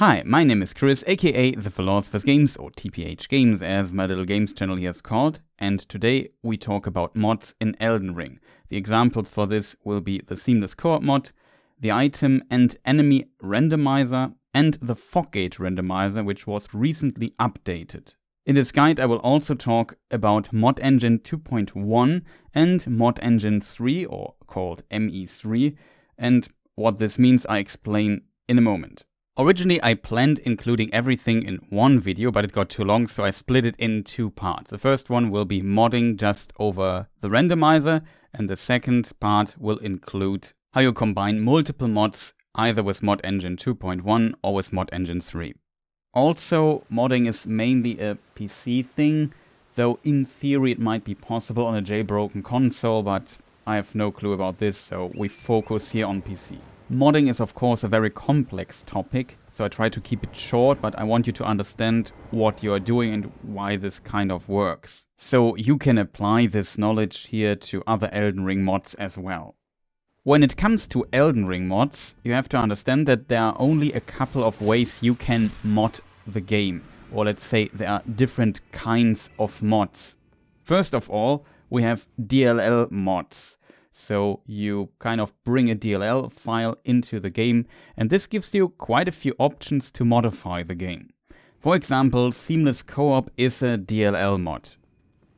Hi, my name is Chris, aka The Philosopher's Games, or TPhGames as my little games channel here is called, and today we talk about mods in Elden Ring. The examples for this will be the Seamless Co-op mod, the Item and Enemy Randomizer, and the Fog Gate Randomizer, which was recently updated. In this guide I will also talk about Mod Engine 2.1 and Mod Engine 3, or called ME3, and what this means I explain in a moment. Originally I planned including everything in one video, but it got too long, so I split it in two parts. The first one will be modding just over the randomizer, and the second part will include how you combine multiple mods either with Mod Engine 2.1 or with Mod Engine 3. Also, modding is mainly a PC thing, though in theory it might be possible on a jailbroken console, but I have no clue about this, so we focus here on PC. Modding is of course a very complex topic, so I try to keep it short, but I want you to understand what you are doing and why this kind of works. So you can apply this knowledge here to other Elden Ring mods as well. When it comes to Elden Ring mods, you have to understand that there are only a couple of ways you can mod the game. Or let's say there are different kinds of mods. First of all, we have DLL mods. So you kind of bring a DLL file into the game, and this gives you quite a few options to modify the game. For example, Seamless Co-op is a DLL mod.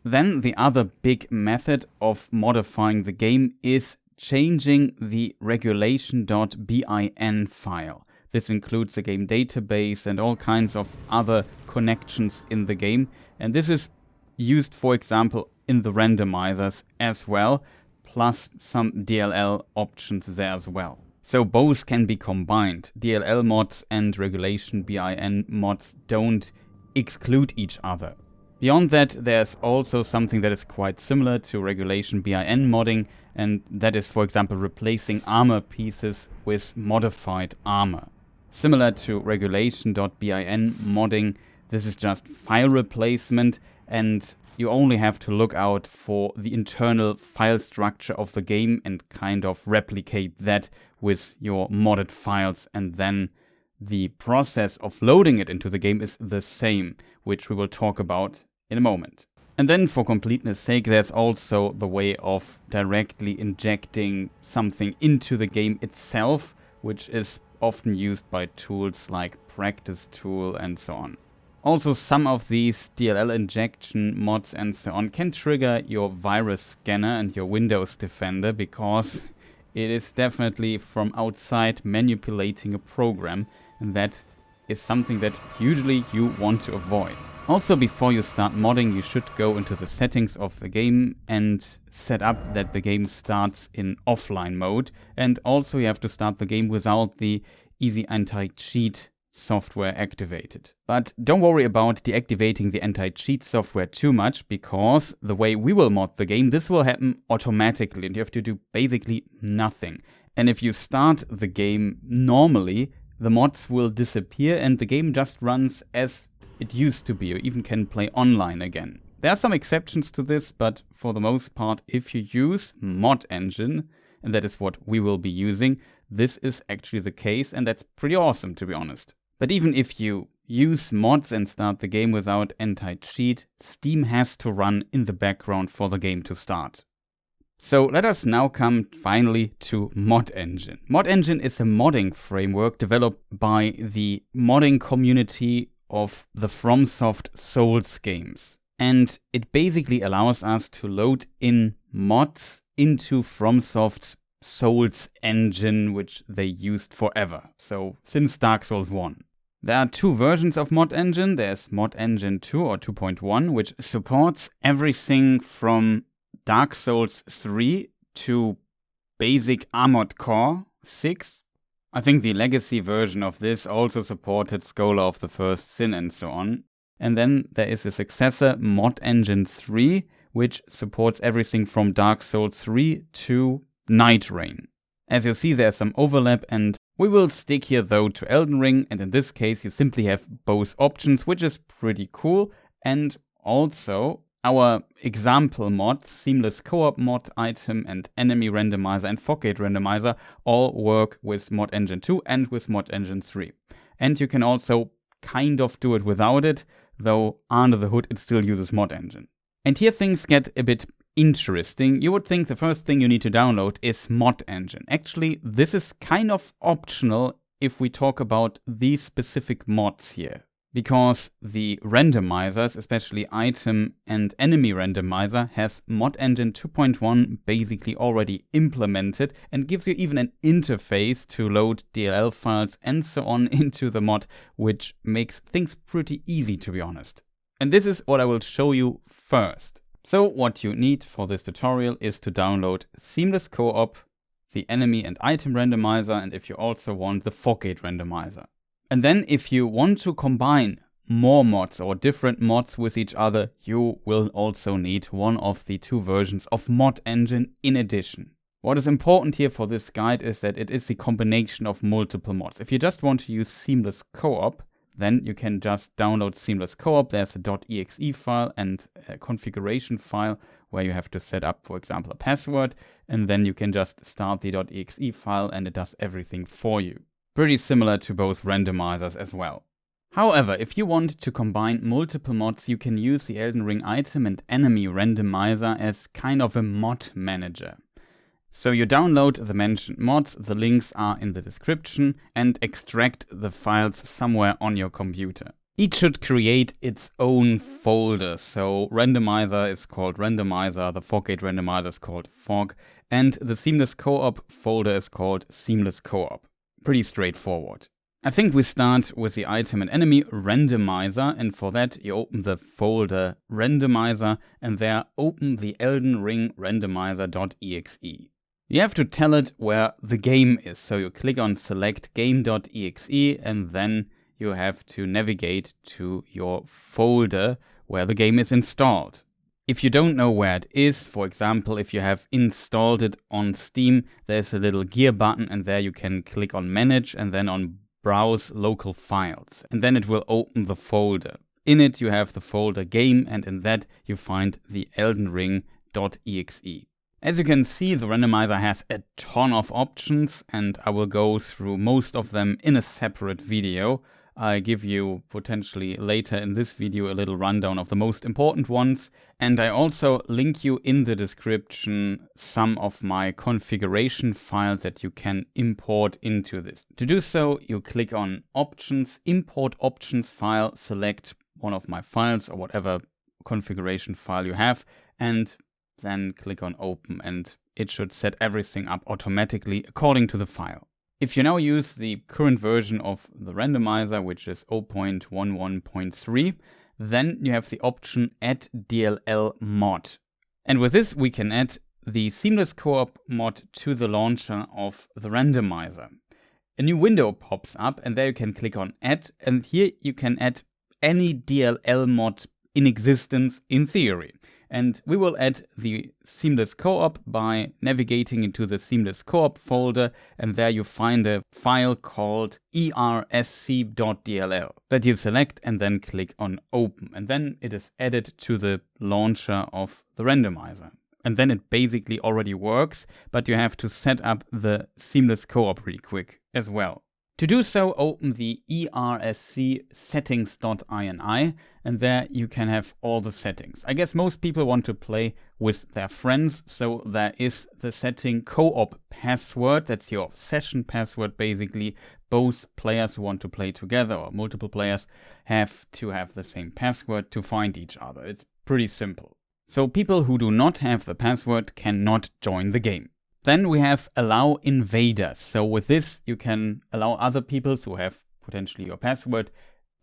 Then the other big method of modifying the game is changing the regulation.bin file. This includes the game database and all kinds of other connections in the game, and this is used, for example, in the randomizers as well, plus some DLL options there as well. So both can be combined. DLL mods and regulation bin mods don't exclude each other. Beyond that, there's also something that is quite similar to regulation bin modding, and that is, for example, replacing armor pieces with modified armor. Similar to regulation.bin modding, this is just file replacement, and you only have to look out for the internal file structure of the game and kind of replicate that with your modded files, and then the process of loading it into the game is the same, which we will talk about in a moment. And then for completeness sake, there's also the way of directly injecting something into the game itself, which is often used by tools like Practice Tool and so on. Also, some of these DLL injection mods and so on can trigger your virus scanner and your Windows Defender, because it is definitely from outside manipulating a program, and that is something that usually you want to avoid. Also, before you start modding, you should go into the settings of the game and set up that the game starts in offline mode, and also you have to start the game without the Easy Anti-Cheat software activated. But don't worry about deactivating the anti-cheat software too much, because the way we will mod the game, this will happen automatically and you have to do basically nothing. And if you start the game normally, the mods will disappear and the game just runs as it used to be. You even can play online again. There are some exceptions to this, but for the most part, if you use Mod Engine, and that is what we will be using, this is actually the case, and that's pretty awesome, to be honest. But even if you use mods and start the game without anti-cheat, Steam has to run in the background for the game to start. So let us now come finally to Mod Engine. Mod Engine is a modding framework developed by the modding community of the FromSoft Souls games. And it basically allows us to load in mods into FromSoft's Souls engine, which they used forever, so since Dark Souls 1. There are two versions of Mod Engine. There's Mod Engine 2 or 2.1, which supports everything from Dark Souls 3 to basic Armored Core 6. I think the legacy version of this also supported Scholar of the First Sin and so on. And then there is a successor, Mod Engine 3, which supports everything from Dark Souls 3 to Night Rain. As you see, there's some overlap, and we will stick here though to Elden Ring, and in this case you simply have both options, which is pretty cool. And also our example mods, Seamless Co-op mod, Item and Enemy Randomizer and Fog Gate Randomizer, all work with Mod Engine 2 and with Mod Engine 3. and you can also kind of do it without it, though under the hood it still uses Mod Engine. And here things get a bit interesting. You would think the first thing you need to download is Mod Engine. Actually, this is kind of optional if we talk about these specific mods here. Because the randomizers, especially Item and Enemy Randomizer, has Mod Engine 2.1 basically already implemented and gives you even an interface to load DLL files and so on into the mod, which makes things pretty easy, to be honest. And this is what I will show you first. So what you need for this tutorial is to download Seamless Co-op, the Enemy and Item Randomizer, and if you also want the Fog Gate Randomizer. And then if you want to combine more mods or different mods with each other, you will also need one of the two versions of Mod Engine in addition. What is important here for this guide is that it is the combination of multiple mods. If you just want to use Seamless Co-op, then you can just download Seamless Co-op. There's a .exe file and a configuration file where you have to set up, for example, a password, and then you can just start the .exe file and it does everything for you. Pretty similar to both randomizers as well. However, if you want to combine multiple mods, you can use the Elden Ring Item and Enemy Randomizer as kind of a mod manager. So you download the mentioned mods, the links are in the description, and extract the files somewhere on your computer. Each should create its own folder. So Randomizer is called Randomizer, the Fog Gate Randomizer is called Fog, and the Seamless Co-op folder is called Seamless Co-op. Pretty straightforward. I think we start with the Item and Enemy Randomizer, and for that you open the folder Randomizer and there open the Elden Ring Randomizer.exe. You have to tell it where the game is, so you click on select game.exe and then you have to navigate to your folder where the game is installed. If you don't know where it is, for example, if you have installed it on Steam, there's a little gear button and there you can click on Manage and then on Browse Local Files. And then it will open the folder. In it you have the folder Game and in that you find the Elden Ring.exe. As you can see, the randomizer has a ton of options and I will go through most of them in a separate video. I give you potentially later in this video a little rundown of the most important ones, and I also link you in the description some of my configuration files that you can import into this. To do so, you click on Options, Import Options File, select one of my files or whatever configuration file you have, and then click on Open, and it should set everything up automatically according to the file. If you now use the current version of the randomizer, which is 0.11.3, then you have the option Add DLL Mod. And with this, we can add the Seamless Co-op mod to the launcher of the randomizer. A new window pops up, and there you can click on Add, and here you can add any DLL mod in existence in theory. And we will add the Seamless Co-op by navigating into the Seamless Co-op folder, and there you find a file called ersc.dll that you select and then click on Open, and then it is added to the launcher of the randomizer. And then it basically already works, but you have to set up the Seamless Co-op really quick as well. To do so, open the ersc settings.ini, and there you can have all the settings. I guess most people want to play with their friends, so there is the setting co-op password. That's your session password basically. Both players who want to play together or multiple players have to have the same password to find each other. It's pretty simple. So people who do not have the password cannot join the game. Then we have allow invaders. So with this, you can allow other people who have potentially your password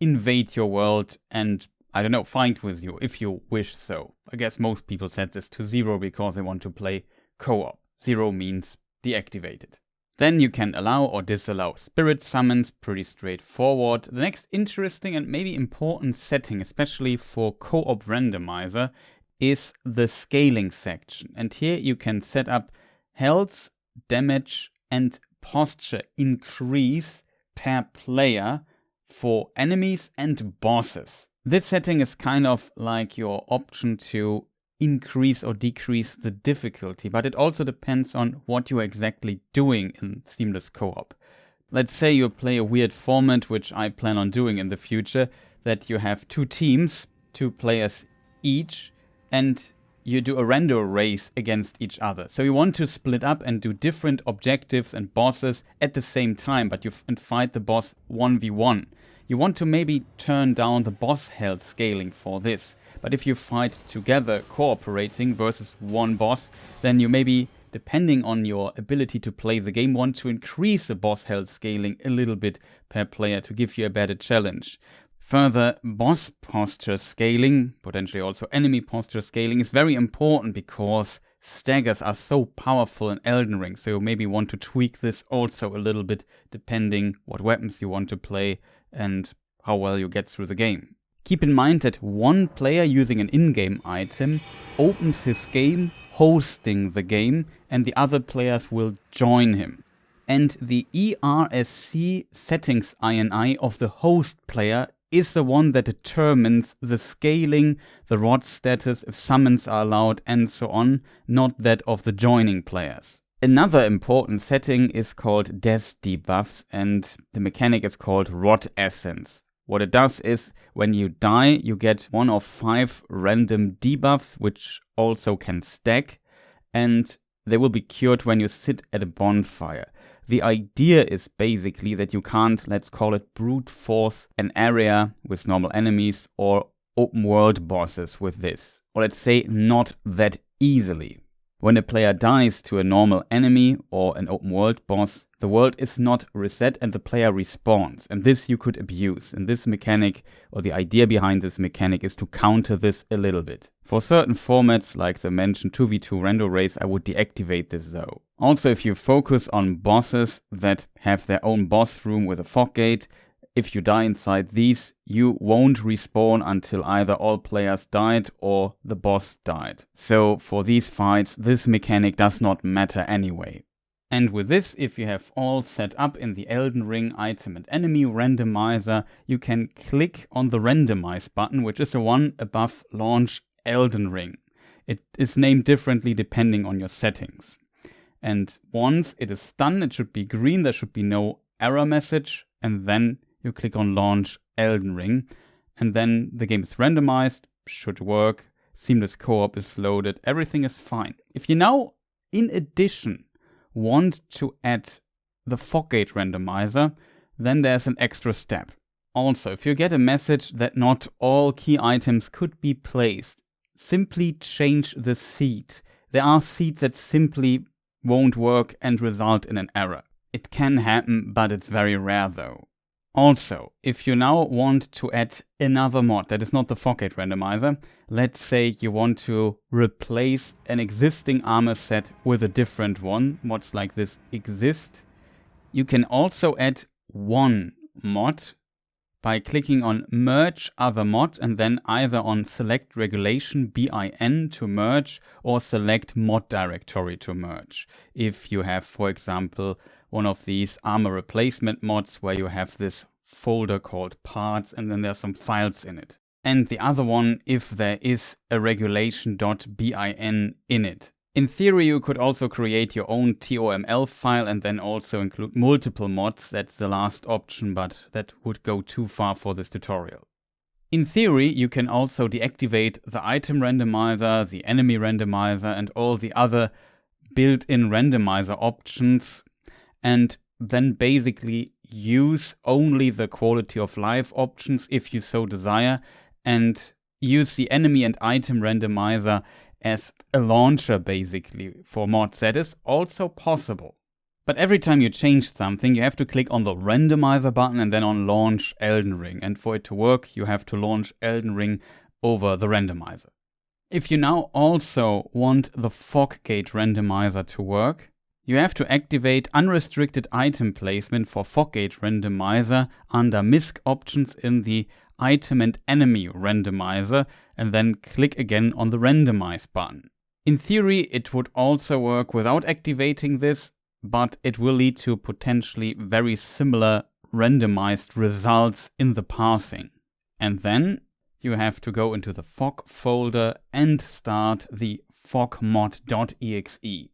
invade your world and, I don't know, fight with you if you wish so. I guess most people set this to 0 because they want to play co-op. 0 means deactivated. Then you can allow or disallow spirit summons, pretty straightforward. The next interesting and maybe important setting, especially for co-op randomizer, is the scaling section. And here you can set up health, damage, and posture increase per player for enemies and bosses. This setting is kind of like your option to increase or decrease the difficulty, but it also depends on what you're exactly doing in Seamless Co-op. Let's say you play a weird format, which I plan on doing in the future, that you have 2 teams, 2 players each, and you do a rando race against each other. So you want to split up and do different objectives and bosses at the same time, but and fight the boss 1v1. You want to maybe turn down the boss health scaling for this. But if you fight together, cooperating versus one boss, then you maybe, depending on your ability to play the game, want to increase the boss health scaling a little bit per player to give you a better challenge. Further, boss posture scaling, potentially also enemy posture scaling, is very important because staggers are so powerful in Elden Ring, so you maybe want to tweak this also a little bit depending what weapons you want to play and how well you get through the game. Keep in mind that one player using an in-game item opens his game, hosting the game, and the other players will join him. And the ERSC settings INI of the host player is the one that determines the scaling, the rod status, if summons are allowed, and so on, not that of the joining players. Another important setting is called death debuffs, and the mechanic is called rod essence. What it does is, when you die, you get 1 of 5 random debuffs, which also can stack, and they will be cured when you sit at a bonfire. The idea is basically that you can't, let's call it, brute force an area with normal enemies or open world bosses with this. Or let's say not that easily. When a player dies to a normal enemy or an open world boss, the world is not reset and the player respawns. And this you could abuse. And this mechanic, or the idea behind this mechanic, is to counter this a little bit. For certain formats, like the mentioned 2v2 rando race, I would deactivate this though. Also, if you focus on bosses that have their own boss room with a fog gate, if you die inside these, you won't respawn until either all players died or the boss died. So for these fights, this mechanic does not matter anyway. And with this, if you have all set up in the Elden Ring item and enemy randomizer, you can click on the randomize button, which is the one above launch Elden Ring. It is named differently depending on your settings. And once it is done, it should be green, there should be no error message, and then you click on launch Elden Ring, and then the game is randomized, should work, seamless co-op is loaded, everything is fine. If you now, in addition, want to add the Fog Gate Randomizer, then there's an extra step. Also, if you get a message that not all key items could be placed, simply change the seed. There are seeds that simply won't work and result in an error. It can happen, but it's very rare though. Also, if you now want to add another mod that is not the Fog Gate Randomizer, let's say you want to replace an existing armor set with a different one, mods like this exist, you can also add one mod by clicking on Merge Other Mod and then either on Select Regulation BIN to merge or Select Mod Directory to merge. If you have, for example, one of these armor replacement mods where you have this folder called parts and then there's some files in it. And the other one if there is a regulation.bin in it. In theory, you could also create your own TOML file and then also include multiple mods. That's the last option, but that would go too far for this tutorial. In theory, you can also deactivate the item randomizer, the enemy randomizer, and all the other built-in randomizer options, and then basically use only the quality of life options if you so desire, and use the enemy and item randomizer as a launcher basically for mods. That is also possible. But every time you change something, you have to click on the randomizer button and then on launch Elden Ring. And for it to work, you have to launch Elden Ring over the randomizer. If you now also want the Fog Gate Randomizer to work, you have to activate unrestricted item placement for Fog Gate Randomizer under MISC options in the item and enemy randomizer and then click again on the randomize button. In theory, it would also work without activating this, but it will lead to potentially very similar randomized results in the parsing. And then you have to go into the fog folder and start the fogmod.exe.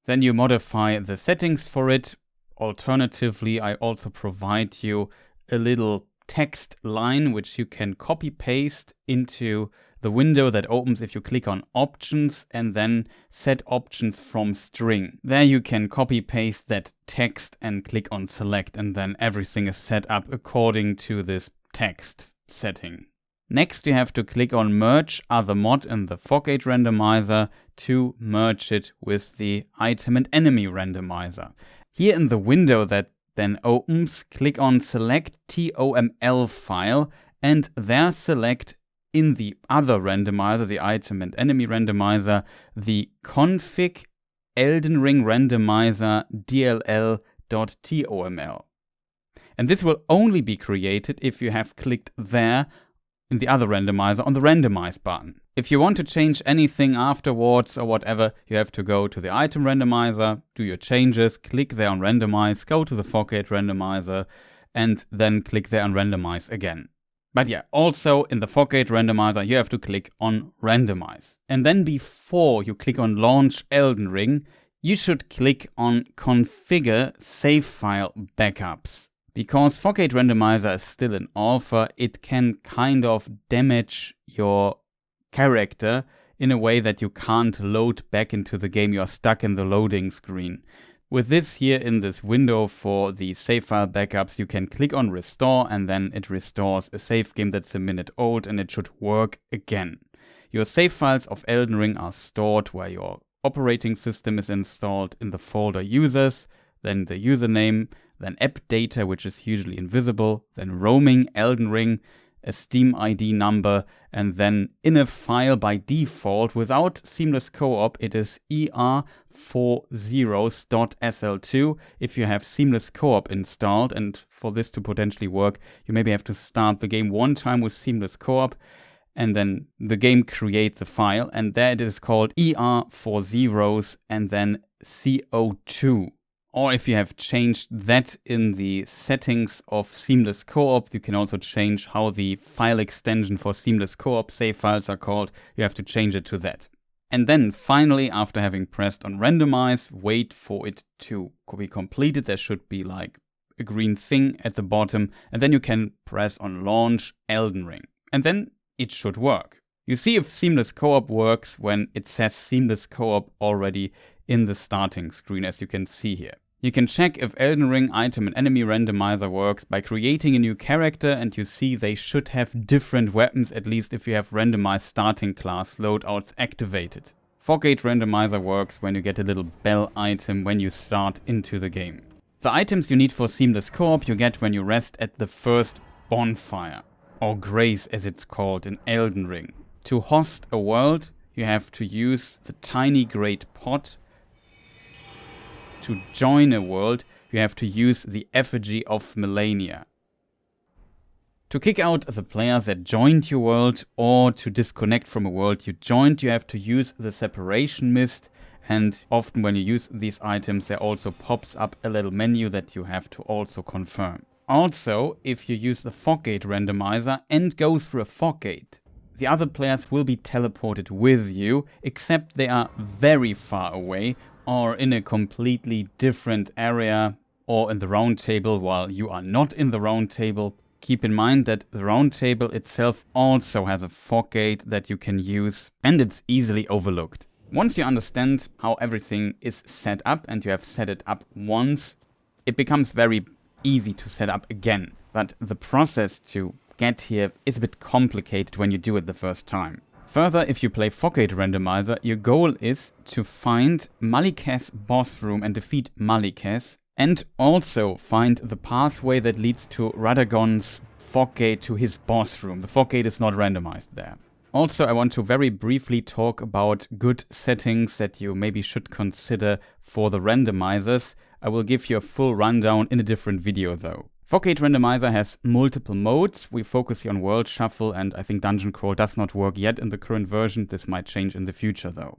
Then you modify the settings for it, Alternatively, I also provide you a little text line which you can copy paste into the window that opens if you click on options and then set options from string. There you can copy paste that text and click on select, and then everything is set up according to this text setting. Next you have to click on merge other mod in the Fog Gate Randomizer to merge it with the item and enemy randomizer. Here in the window that then opens, click on select TOML file and there select in the other randomizer, the item and enemy randomizer, the config Elden Ring randomizer dll.toml. And this will only be created if you have clicked there in the other randomizer on the randomize button. If you want to change anything afterwards or whatever, you have to go to the item randomizer, do your changes, click there on randomize, go to the Fog Gate Randomizer, and then click there on randomize again. But yeah, also in the Fog Gate Randomizer, you have to click on randomize. And then before you click on launch Elden Ring, you should click on configure save file backups. Because Fog Gate Randomizer is still in alpha, it can kind of damage your character in a way that you can't load back into the game. You're stuck in the loading screen. With this here in this window for the save file backups, you can click on restore and then it restores a save game that's a minute old and it should work again. Your save files of Elden Ring are stored where your operating system is installed in the folder users, then the username, then app data, which is usually invisible, then roaming Elden Ring, a Steam ID number, and then in a file by default without seamless co-op, it is er40s.sl2. If you have seamless co-op installed, and for this to potentially work, you maybe have to start the game one time with seamless co-op, and then the game creates a file, and there it is called er40s and then CO2. Or if you have changed that in the settings of Seamless Co-op, you can also change how the file extension for Seamless Co-op save files are called. You have to change it to that. And then finally, after having pressed on randomize, wait for it to be completed. There should be like a green thing at the bottom. And then you can press on launch Elden Ring. And then it should work. You see if Seamless Co-op works when it says Seamless Co-op already in the starting screen, as you can see here. You can check if Elden Ring item and enemy randomizer works by creating a new character, and you see they should have different weapons, at least if you have randomized starting class loadouts activated. Fog Gate Randomizer works when you get a little bell item when you start into the game. The items you need for Seamless Co-op you get when you rest at the first bonfire, or grace as it's called in Elden Ring. To host a world, you have to use the tiny great pot. To join a world, you have to use the effigy of Melania. To kick out the players that joined your world or to disconnect from a world you joined, you have to use the separation mist, and often when you use these items there also pops up a little menu that you have to also confirm. Also, if you use the Fog Gate Randomizer and go through a fog gate, the other players will be teleported with you, except they are very far away or in a completely different area or in the roundtable while you are not in the roundtable. Keep in mind that the roundtable itself also has a fog gate that you can use, and it's easily overlooked. Once you understand how everything is set up and you have set it up once, it becomes very easy to set up again. But the process to get here is a bit complicated when you do it the first time. Further, if you play Fog Gate Randomizer, your goal is to find Maliketh's boss room and defeat Maliketh, and also find the pathway that leads to Radagon's fog gate to his boss room. The fog gate is not randomized there. Also, I want to very briefly talk about good settings that you maybe should consider for the randomizers. I will give you a full rundown in a different video though. Fog Gate Randomizer has multiple modes. We focus here on World Shuffle, and I think Dungeon Crawl does not work yet in the current version. This might change in the future though.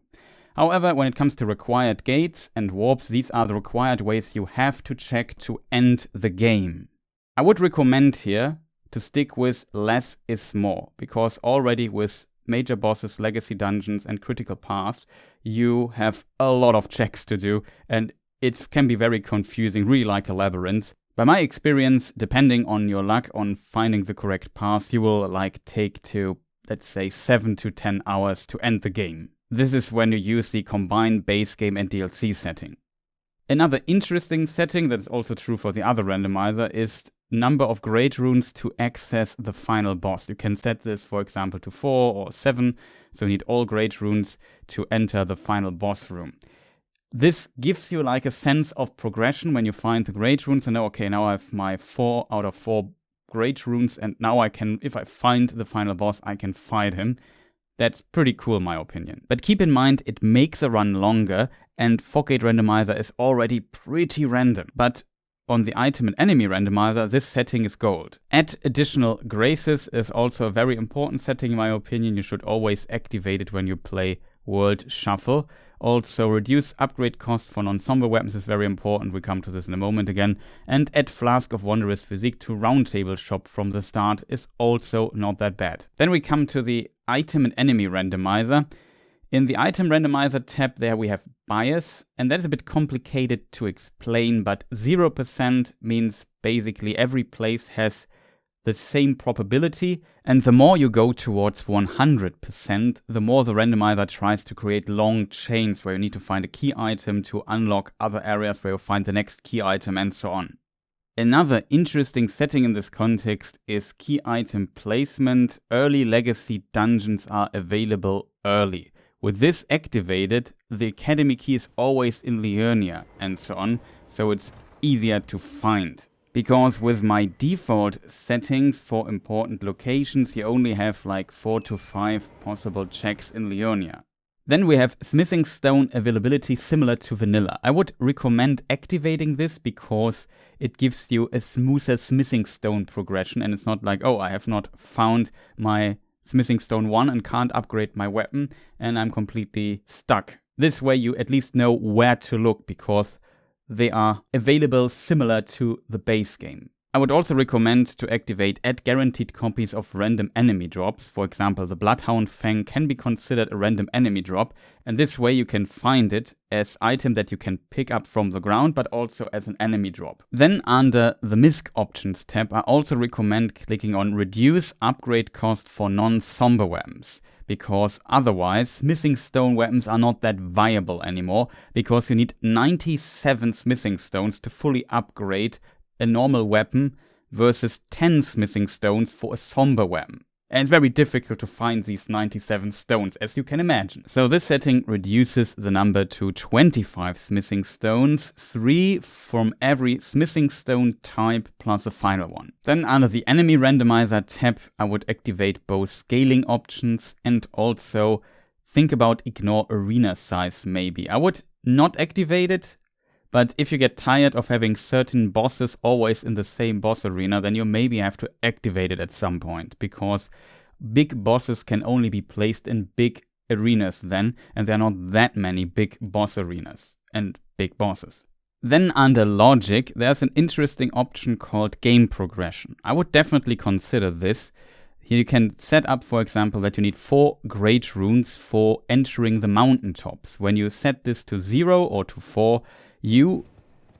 However, when it comes to required gates and warps, these are the required ways you have to check to end the game. I would recommend here to stick with less is more, because already with major bosses, legacy dungeons and critical paths, you have a lot of checks to do, and it can be very confusing, really like a labyrinth. By my experience, depending on your luck on finding the correct path, you will take to, let's say, 7 to 10 hours to end the game. This is when you use the combined base game and DLC setting. Another interesting setting that is also true for the other randomizer is number of great runes to access the final boss. You can set this, for example, to 4 or 7, so you need all great runes to enter the final boss room. This gives you a sense of progression when you find the great runes and know, okay, now I have my 4 out of 4 great runes, and now I can, if I find the final boss, I can fight him. That's pretty cool in my opinion. But keep in mind, it makes a run longer, and Fog Gate Randomizer is already pretty random. But on the Item and Enemy Randomizer, this setting is gold. Add additional graces is also a very important setting in my opinion. You should always activate it when you play World Shuffle. Also, reduce upgrade cost for non-somber weapons is very important. We come to this in a moment again. And add Flask of Wondrous Physick to Roundtable shop from the start is also not that bad. Then we come to the Item and Enemy Randomizer. In the Item Randomizer tab there we have bias, and that is a bit complicated to explain, but 0% means basically every place has the same probability, and the more you go towards 100%, the more the randomizer tries to create long chains where you need to find a key item to unlock other areas where you'll find the next key item and so on. Another interesting setting in this context is key item placement. Early legacy dungeons are available early. With this activated, the academy key is always in Liurnia and so on, so it's easier to find. Because with my default settings for important locations, you only have 4 to 5 possible checks in Liurnia. Then we have smithing stone availability similar to vanilla. I would recommend activating this because it gives you a smoother smithing stone progression, and it's not like, oh, I have not found my smithing stone 1 and can't upgrade my weapon and I'm completely stuck. This way you at least know where to look because they are available similar to the base game. I would also recommend to activate add guaranteed copies of random enemy drops. For example, the Bloodhound Fang can be considered a random enemy drop, and this way you can find it as item that you can pick up from the ground, but also as an enemy drop. Then under the MISC options tab, I also recommend clicking on reduce upgrade cost for non-somber weapons, because otherwise smithing stone weapons are not that viable anymore, because you need 97 smithing stones to fully upgrade a normal weapon versus 10 smithing stones for a somber weapon. And it's very difficult to find these 97 stones, as you can imagine. So this setting reduces the number to 25 smithing stones, 3 from every smithing stone type plus a final one. Then under the Enemy Randomizer tab, I would activate both scaling options and also think about ignore arena size maybe. I would not activate it, but if you get tired of having certain bosses always in the same boss arena, then you maybe have to activate it at some point, because big bosses can only be placed in big arenas then, and there are not that many big boss arenas and big bosses. Then under logic, there's an interesting option called game progression. I would definitely consider this. Here you can set up, for example, that you need 4 great runes for entering the mountaintops. When you set this to 0 or to 4, you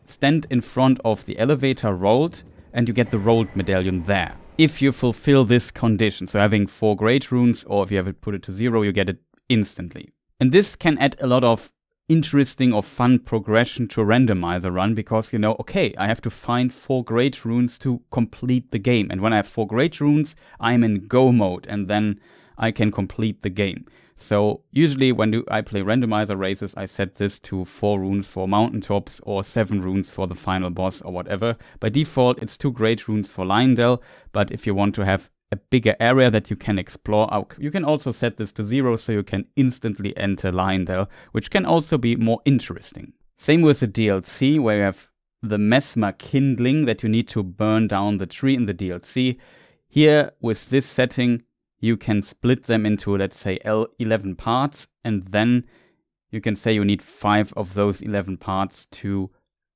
stand in front of the elevator rolled and you get the rolled medallion there. If you fulfill this condition, so having 4 great runes, or if you have it put it to 0, you get it instantly. And this can add a lot of interesting or fun progression to a randomizer run, because you know, okay, I have to find 4 great runes to complete the game. And when I have 4 great runes, I'm in go mode and then I can complete the game. So usually when I play randomizer races, I set this to 4 runes for mountaintops or 7 runes for the final boss or whatever. By default, it's 2 great runes for Leyndell, but if you want to have a bigger area that you can explore, you can also set this to 0 so you can instantly enter Leyndell, which can also be more interesting. Same with the DLC, where you have the Mesmer Kindling that you need to burn down the tree in the DLC. Here, with this setting, you can split them into, let's say, 11 parts, and then you can say you need 5 of those 11 parts to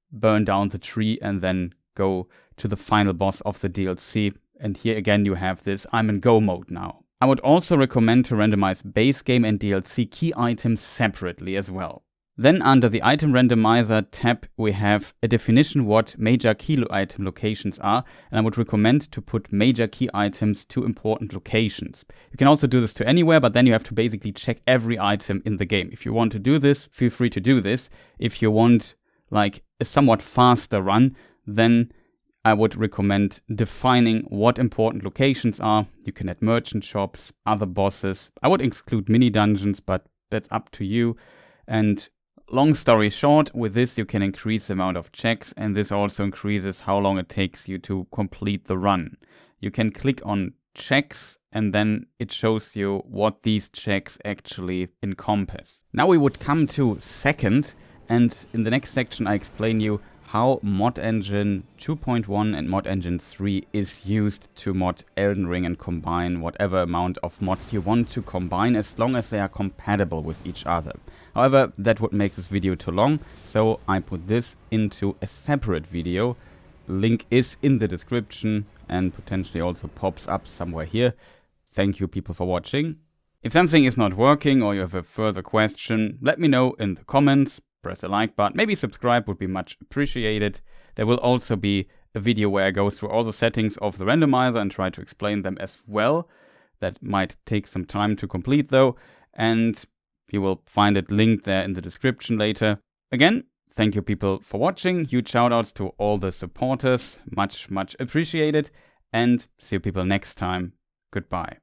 burn down the tree and then go to the final boss of the DLC. And here again you have this, I'm in go mode now. I would also recommend to randomize base game and DLC key items separately as well. Then under the Item Randomizer tab, we have a definition what major key item locations are, and I would recommend to put major key items to important locations. You can also do this to anywhere, but then you have to basically check every item in the game. If you want to do this, feel free to do this. If you want like a somewhat faster run, then I would recommend defining what important locations are. You can add merchant shops, other bosses. I would exclude mini dungeons, but that's up to you. And long story short, with this you can increase the amount of checks, and this also increases how long it takes you to complete the run. You can click on checks and then it shows you what these checks actually encompass. Now we would come to second, and in the next section I explain you how Mod Engine 2.1 and Mod Engine 3 is used to mod Elden Ring and combine whatever amount of mods you want to combine, as long as they are compatible with each other. However, that would make this video too long, so I put this into a separate video. Link is in the description and potentially also pops up somewhere here. Thank you people for watching. If something is not working or you have a further question, let me know in the comments. Press the like button, maybe subscribe would be much appreciated. There will also be a video where I go through all the settings of the randomizer and try to explain them as well. That might take some time to complete though, and you will find it linked there in the description later. Again, thank you people for watching. Huge shoutouts to all the supporters, much appreciated, and see you people next time. Goodbye.